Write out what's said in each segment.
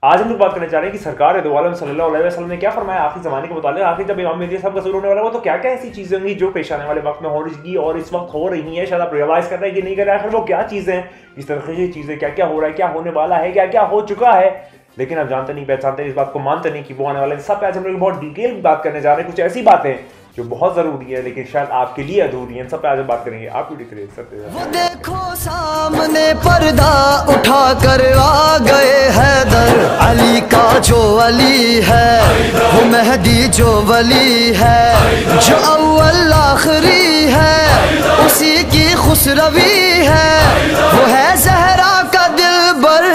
आज हम लोग बात करने जा रहे हैं कि सरकार दो आलम सल्लल्लाहु अलैहि वसल्लम ने क्या फरमाया आखिरी ज़माने के मुताबिक। आखिर जब इमाम मेहदी साहब का ज़ुहूर होने वाला हो तो क्या क्या ऐसी चीज़ें होंगी जो पेश आने वाले वक्त में होगी और इस वक्त हो रही हैं। शायद आप रियलाइज़ कर रहे हैं कि नहीं कर रहे हैं, आखिर वो क्या चीज़ें हैं, इस तरह की चीज़ें, क्या क्या हो रहा है, क्या होने वाला है, क्या क्या हो चुका है, लेकिन आप जानते नहीं, पहचानते इस बात को, मानते नहीं कि वो आने वाला है। सब पे आज हम लोग बहुत डिटेल में बात करने जा रहे हैं। कुछ ऐसी बातें जो बहुत जरूरी है लेकिन शायद आपके लिए अधूरी है, सब पे आज हम बात करेंगे। आप वीडियो देख सकते हैं। वो देखो सामने पर्दा उठा कर आ गए हैदर, अली का जो अली है वो मेहदी जो वली है, जो अव्वल आखिरी है उसी की खुसरवी है, वो है ज़हरा का दिलबर।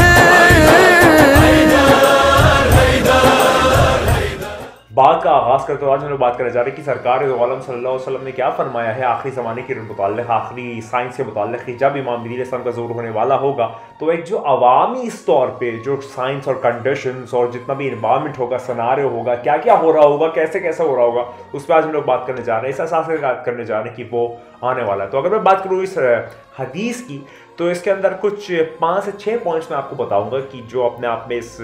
बात का आगाज करते हुए आज हम लोग बात करने जा रहे हैं कि सरकार दो आलम सल्लल्लाहु अलैहि वसल्लम ने क्या फरमाया है आखिरी ज़माने के मुताल्लिक़, आखिरी साइंस के मुताल्लिक़ कि जब इमाम मेहदी अलैहिस्सलाम का ज़ुहूर होने वाला होगा तो एक जो अवामी इस तौर पे जो साइंस और कंडीशंस और जितना भी इन्वायरमेंट होगा, सिनेरियो होगा, क्या क्या हो रहा होगा, कैसे कैसे हो रहा होगा, उस पर आज हम लोग बात करने जा रहे हैं। इस असास से बात करने जा रहे हैं कि वो आने वाला है। तो अगर मैं बात करूँ इस हदीस की तो इसके अंदर कुछ 5 से 6 पॉइंट्स मैं आपको बताऊँगा कि जो अपने आप में इस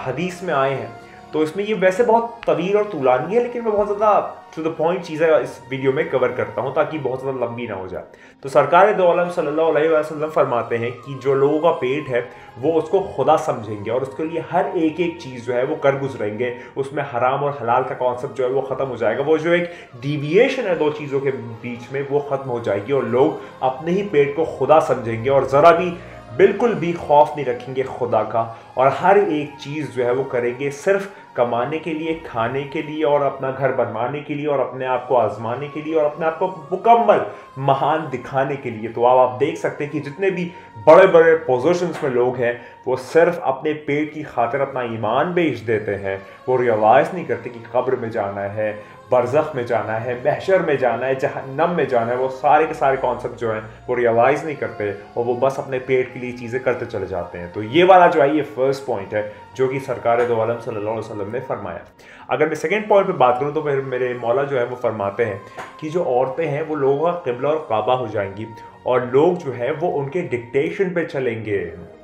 हदीस में आए हैं। तो इसमें ये वैसे बहुत तवील और तूलानी है, लेकिन मैं बहुत ज़्यादा टू द पॉइंट चीज़ें इस वीडियो में कवर करता हूँ ताकि बहुत ज़्यादा लंबी ना हो जाए। तो सरकार दो आलम सल्लल्लाहु अलैहि वसल्लम फरमाते हैं कि जो लोगों का पेट है वो उसको खुदा समझेंगे और उसके लिए हर एक एक चीज़ जो है वो कर गुजरेंगे, उसमें हराम और हलाल का कॉन्सेप्ट जो है वो ख़त्म हो जाएगा। वो जो एक डिविएशन है दो चीज़ों के बीच में वो ख़त्म हो जाएगी और लोग अपने ही पेट को खुदा समझेंगे और ज़रा भी बिल्कुल भी खौफ नहीं रखेंगे खुदा का, और हर एक चीज़ जो है वो करेंगे सिर्फ कमाने के लिए, खाने के लिए और अपना घर बनवाने के लिए और अपने आप को आजमाने के लिए और अपने आप को मुकम्मल महान दिखाने के लिए। तो आप देख सकते हैं कि जितने भी बड़े बड़े पोजीशंस में लोग हैं वो सिर्फ अपने पेट की खातिर अपना ईमान बेच देते हैं। वो रियलाइज़ नहीं करते कि कब्र में जाना है, बरज़ख में जाना है, महशर में जाना है, जहन्नम में जाना है। वो सारे के सारे कॉन्सेप्ट जो हैं वो रियलाइज़ नहीं करते और वो बस अपने पेट के लिए चीज़ें करते चले जाते हैं। तो ये वाला जो है ये फर्स्ट पॉइंट है जो कि सरकार दो आलम सल्लल्लाहु अलैहि वसल्लम ने फरमाया। अगर मैं सेकंड पॉइंट पे बात करूँ तो फिर मेरे मौला जो है वो फरमाते हैं कि जो औरतें हैं वो लोगों का क़िबला और काबा हो जाएंगी और लोग जो है वो उनके डिक्टेशन पे चलेंगे।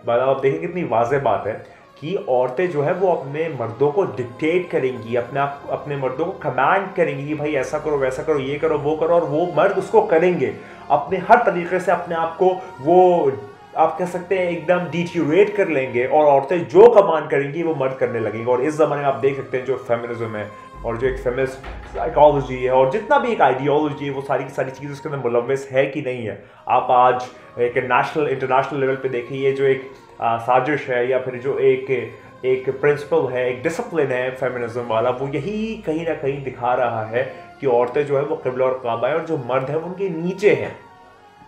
आप देखें कितनी वाज़ेह बात है कि औरतें जो है वो अपने मर्दों को डिक्टेट करेंगी, अपने मर्दों को कमांड करेंगी कि भाई ऐसा करो, वैसा करो, ये करो, वो करो, और वो मर्द उसको करेंगे अपने हर तरीके से। अपने आप को वो आप कह सकते हैं एकदम डिट्यूरेट कर लेंगे और औरतें जो कमांड करेंगी वो मर्द करने लगेंगे। और इस ज़माने में आप देख सकते हैं जो फेमिनिज्म है और जो एक फेमिनिस्ट साइकोलॉजी है और जितना भी एक आइडियोलॉजी है वो सारी की सारी चीज़ उसके अंदर मुलव्वस है कि नहीं है। आप आज एक नेशनल इंटरनेशनल लेवल पे देखिए जो एक साजिश है या फिर जो एक प्रिंसिपल है, एक डिसिप्लिन है फेमिनिज्म वाला, वो यही कहीं ना कहीं दिखा रहा है कि औरतें जो है वो क़िबला और काबा है और जो मर्द है वो उनके नीचे हैं।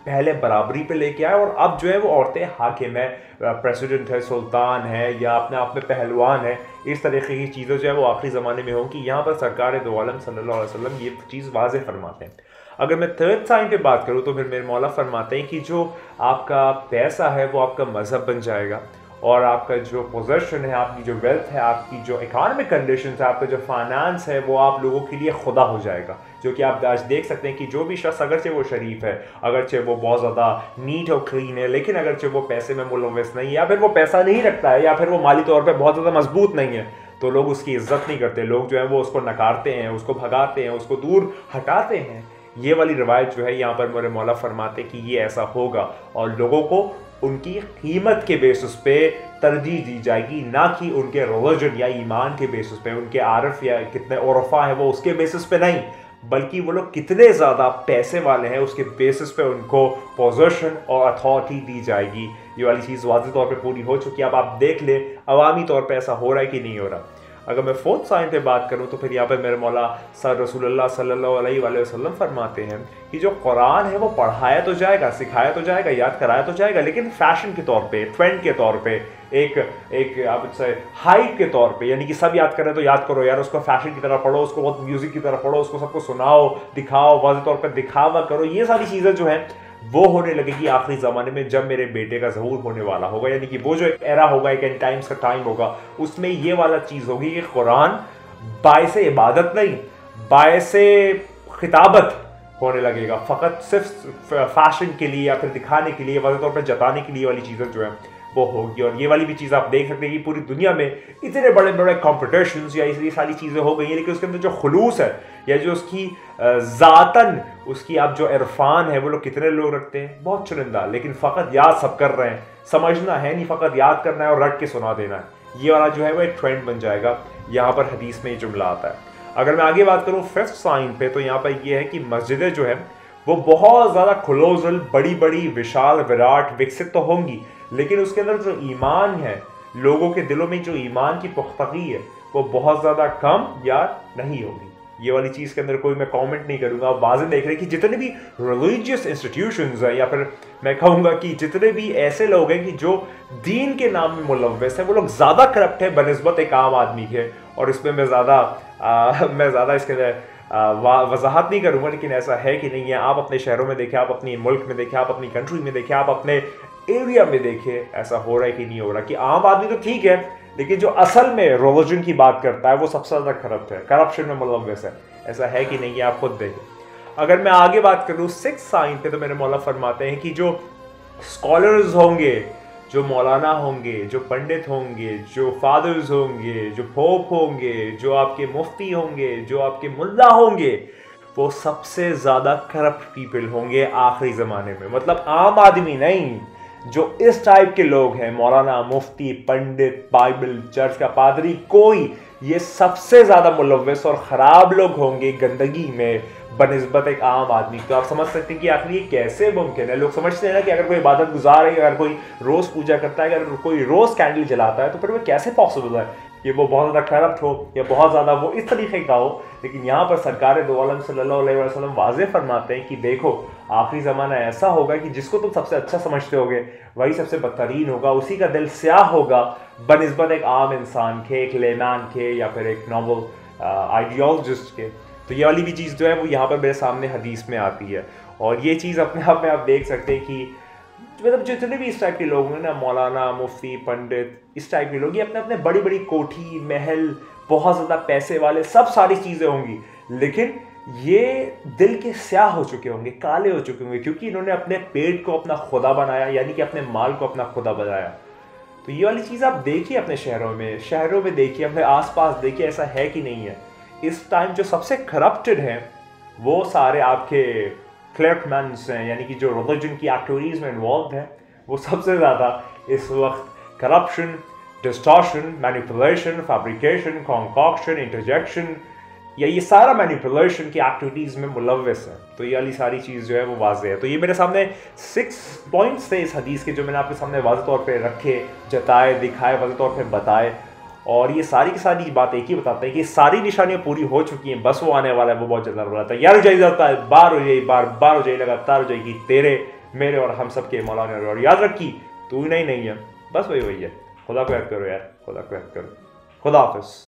पहले बराबरी पे लेके आए और अब जो है वो औरतें हाकिम है, प्रेसिडेंट है, सुल्तान है या अपने आप में पहलवान है। इस तरीके की चीज़ें जो है वो आखिरी ज़माने में होंगी। यहाँ पर सरकार दो आलम सल्लल्लाहु अलैहि वसल्लम ये चीज़ वाज़ेह फरमाते हैं। अगर मैं थर्ड साइन पे बात करूँ तो फिर मेरे मौला फरमाते हैं कि जो आपका पैसा है वो आपका मज़हब बन जाएगा और आपका जो पोजेशन है, आपकी जो वेल्थ है, आपकी जो इकोनॉमिक कंडीशंस है, आपका जो फाइनेंस है वो आप लोगों के लिए खुदा हो जाएगा। जो कि आप आज देख सकते हैं कि जो भी शख्स अगरचे वो शरीफ है, अगरचे वो बहुत ज़्यादा नीट और क्लीन है, लेकिन अगरचे वो पैसे में मुलव्वस नहीं है या फिर वो पैसा नहीं रखता है या फिर वो माली तौर पर बहुत ज़्यादा मजबूत नहीं है, तो लोग उसकी इज्जत नहीं करते। लोग जो है वो उसको नकारते हैं, उसको भगाते हैं, उसको दूर हटाते हैं। ये वाली रवायत जो है यहाँ पर मेरे मौला फरमाते कि ये ऐसा होगा और लोगों को उनकी कीमत के बेसिस पे तरजीह दी जाएगी, ना कि उनके रिलीजन या ईमान के बेसिस पे, उनके आरफ या कितने औरफा हैं वो उसके बेसिस पे नहीं, बल्कि वो लोग कितने ज़्यादा पैसे वाले हैं उसके बेसिस पे उनको पोजीशन और अथॉरिटी दी जाएगी। ये वाली चीज़ वाज़ेह तौर पे पूरी हो चुकी है। अब आप देख ले अवामी तौर पे ऐसा हो रहा है कि नहीं हो रहा। अगर मैं फोर्थ साइन पे बात करूं तो फिर यहाँ पे मेरे मौला सर रसूलुल्लाह सल्लल्लाहु अलैहि वसल्लम फरमाते हैं कि जो कुरान है वो पढ़ाया तो जाएगा, सिखाया तो जाएगा, याद कराया तो जाएगा, लेकिन फैशन के तौर पे, ट्रेंड के तौर पे, एक आप हाइप के तौर पे, यानी कि सब याद करें तो याद करो यार, उसको फैशन की तरह पढ़ो, उसको बहुत म्यूजिक की तरह पढ़ो, उसको सबको सुनाओ, दिखाओ, वाज़ेह तौर पर दिखावा करो। ये सारी चीज़ें जो हैं वो होने लगेगी आखिरी ज़माने में जब मेरे बेटे का ज़हूर होने वाला होगा, यानी कि वो जो एक एरा होगा, एक एंड टाइम्स का टाइम होगा, उसमें ये वाला चीज़ होगी कि कुरान बायसे इबादत नहीं, बायसे खिताबत होने लगेगा, फ़कत सिर्फ फैशन के लिए या फिर दिखाने के लिए, वाज़ेह तौर पर जताने के लिए वाली चीज़ें जो है वो होगी। और ये वाली भी चीज़ आप देख सकते हैं कि पूरी दुनिया में इतने बड़े बड़े कॉम्पिटिशन्स या ये सारी चीज़ें हो गई हैं, लेकिन उसके अंदर जो खुलूस है या जो उसकी ज़ातन उसकी आप जो इरफान है वो लोग कितने लोग रखते हैं, बहुत चुनिंदा। लेकिन फ़कत याद सब कर रहे हैं, समझना है नहीं, फ़कत याद करना है और रट के सुना देना है। ये वाला जो है वो एक ट्रेंड बन जाएगा। यहाँ पर हदीस में ये जुमला आता है। अगर मैं आगे बात करूँ फिफ्थ साइन पे, तो यहाँ पर ये है कि मस्जिदें जो है वो बहुत ज़्यादा क्लोजल, बड़ी बड़ी, विशाल, विराट, विकसित तो होंगी, लेकिन उसके अंदर जो ईमान है, लोगों के दिलों में जो ईमान की पुख्तगी है वो बहुत ज़्यादा कम या नहीं होगी। ये वाली चीज़ के अंदर कोई मैं कमेंट नहीं करूँगा। आप वाज़ेह देख रहे हैं कि जितने भी रिलीजियस इंस्टीट्यूशंस हैं, या फिर मैं कहूँगा कि जितने भी ऐसे लोग हैं कि जो दीन के नाम में मुलव्वस हैं, वो लोग ज़्यादा करप्ट है बनिस्बत एक आम आदमी के। और इसमें मैं ज़्यादा इसके अंदर वजाहत नहीं करूँगा, लेकिन ऐसा है कि नहीं है। आप अपने शहरों में देखें, आप अपनी मुल्क में देखें, आप अपनी कंट्री में देखें, आप अपने एरिया में देखें, ऐसा हो रहा है कि नहीं हो रहा कि आम आदमी तो ठीक है, लेकिन जो असल में रिलीजन की बात करता है वो सबसे ज़्यादा करप्ट है, करप्शन में मुलव्वस है। ऐसा है कि नहीं है, आप खुद देखें। अगर मैं आगे बात करूँ सिक्स साइन पे, तो मेरे मौला फरमाते हैं कि जो स्कॉलर्स होंगे, जो मौलाना होंगे, जो पंडित होंगे, जो फादर्स होंगे, जो पोप होंगे, जो आपके मुफ्ती होंगे, जो आपके मुल्ला होंगे, वो सबसे ज़्यादा करप्ट पीपल होंगे आखिरी ज़माने में। मतलब आम आदमी नहीं, जो इस टाइप के लोग हैं, मौलाना, मुफ्ती, पंडित, बाइबल, चर्च का पादरी, कोई, ये सबसे ज़्यादा मुलव्वस और ख़राब लोग होंगे गंदगी में बनिस्बत एक आम आदमी। तो आप समझ सकते हैं कि आखिर ये कैसे मुमकिन है। लोग समझते हैं ना कि अगर कोई इबादत गुजार है, अगर कोई रोज़ पूजा करता है, अगर कोई रोज़ कैंडल जलाता है, तो फिर वो कैसे पॉसिबल है कि वो बहुत ज़्यादा करप्ट हो या बहुत ज़्यादा वो इस तरीके का हो। लेकिन यहाँ पर सरकार दो आलम सल्लल्लाहु अलैहि वसल्लम वाज़ेह फरमाते हैं कि देखो, आखिरी ज़माना ऐसा होगा कि जिसको तुम सबसे अच्छा समझते होगे वही सबसे बदतरीन होगा, उसी का दिल स्याह होगा बनिस्बत एक आम इंसान के, एक लेमैन के, या फिर एक नॉवल आइडियोलॉजिस्ट के। तो ये वाली भी चीज़ जो है वो यहाँ पर मेरे सामने हदीस में आती है। और ये चीज़ अपने आप में आप देख सकते हैं कि मतलब जितने भी इस टाइप के लोग हैं ना, मौलाना, मुफ्ती, पंडित, इस टाइप के लोग, ये अपने अपने बड़ी बड़ी कोठी, महल, बहुत ज़्यादा पैसे वाले, सब सारी चीज़ें होंगी, लेकिन ये दिल के स्याह हो चुके होंगे, काले हो चुके होंगे, क्योंकि इन्होंने अपने पेट को अपना खुदा बनाया, यानी कि अपने माल को अपना खुदा बनाया। तो ये वाली चीज़ आप देखिए अपने शहरों में देखिए, अपने आसपास देखिए, ऐसा है कि नहीं है। इस टाइम जो सबसे करप्टेड हैं वो सारे आपके क्लर्कमैन्स हैं, यानी कि जो रिलीजन की एक्टिविटीज़ में इन्वॉल्व हैं, वो सबसे ज़्यादा इस वक्त corruption, distortion, manipulation, fabrication, concoction, interjection, या ये सारा मैनिपुलेशन की एक्टिविटीज़ में मुलव्वस है। तो ये वाली सारी चीज़ जो है वो वाज़ेह है। तो ये मेरे सामने 6 पॉइंट्स थे इस हदीस के, जो मैंने आपके सामने वाज़ेह तौर पे रखे, जताए, दिखाए, वाज़ेह तौर पे बताए। और ये सारी की सारी बात एक ही बताते हैं कि सारी निशानियां पूरी हो चुकी हैं, बस वो आने वाला है, वो बहुत जल्द हो रहा था। यार जाए जाता है, बार हो जाए, बार हो जाए, लगातार हो जाएगी तेरे, मेरे और हम सब के मौलाना। और याद रखी, तू ही नहीं है, बस वही है। खुदा को याद करो यार, खुदा को याद करो। खुदा हाफिज़।